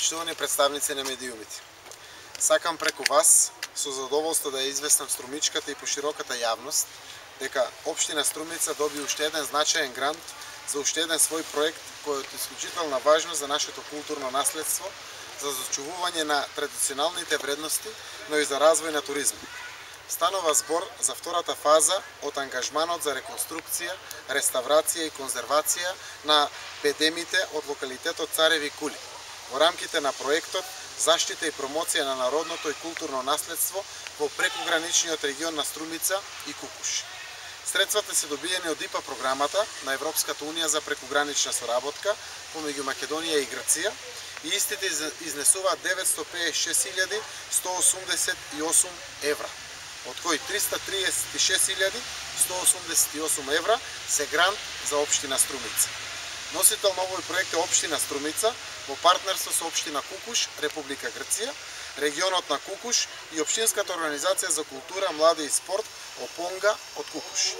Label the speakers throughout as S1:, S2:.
S1: Почитувани представници на медиумите. Сакам преку вас со задоволство да ја известам Струмичката и пошироката јавност дека Општина Струмица доби уште еден значаен грант за уште еден свој проект кој е од исклучителна важност за нашето културно наследство, за зачувување на традиционалните вредности, но и за развој на туризмот. Станува збор за втората фаза од ангажманот за реконструкција, реставрација и конзервација на бедемите од локалитетот Цареви кули во рамките на проектот Заштита и промоција на народното и културно наследство во прекограничниот регион на Струмица и Кукуш. Средствата се добиени од ИПА програмата на Европската унија за прекогранична соработка помеѓу Македонија и Грција и истите изнесуваат 956.188 евра, од кои 336.188 евра се грант за Општина Струмица. Носител на овој проект е Општина Струмица во партнерство со Општина Кукуш, Република Грција, регионот на Кукуш и Општинската организација за култура, млади и спорт Опонга од Кукуш.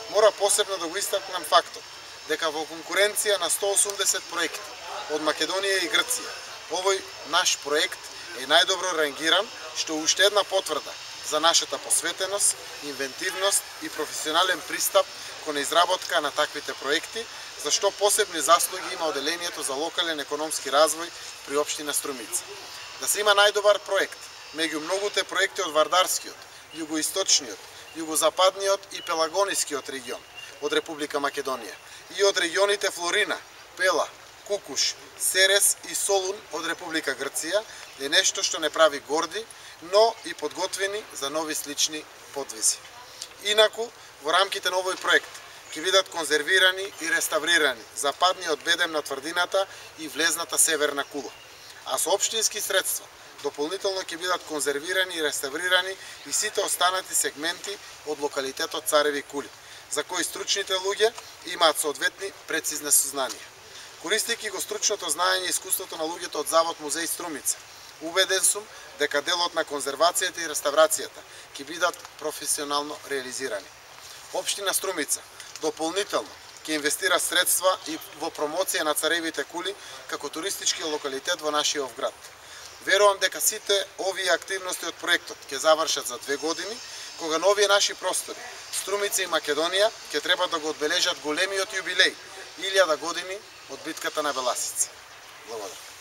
S1: Мора посебно да го истакнам фактот дека во конкуренција на 180 проекти од Македонија и Грција, овој наш проект е најдобро рангиран, што уште една потврда за нашата посветеност, инвентивност и професионален пристап кон изработка на таквите проекти, за што посебни заслуги има Оделението за локален економски развој при Општина Струмица. Да се има најдобар проект меѓу многуте проекти од Вардарскиот, југоисточниот, југозападниот и пелагонискиот регион од Република Македонија и од регионите Флорина, Пела, Кукуш, Серес и Солун од Република Грција е нешто што не прави горди, но и подготвени за нови слични подвизи. Инаку, во рамките на овој проект ќе бидат конзервирани и реставрирани западниот бедем на тврдината и влезната северна кула, а со општински средства дополнително ќе бидат конзервирани и реставрирани и сите останати сегменти од локалитетот Цареви кули, за кои стручните луѓе имаат соодветни прецизни сознанија. Користејќи го стручното знаење и искуството на луѓето од Завод Музеј Струмица, убеден сум дека делот на конзервацијата и реставрацијата ќе бидат професионално реализирани. Општина Струмица дополнително ќе инвестира средства и во промоција на Царевите кули како туристички локалитет во нашиот град. Верувам дека сите овие активности од проектот ќе завршат за 2 години, кога на овие наши простори, Струмица и Македонија, ќе треба да го одбележат големиот јубилеј, 1000 години од битката на Беласица. Благодарам.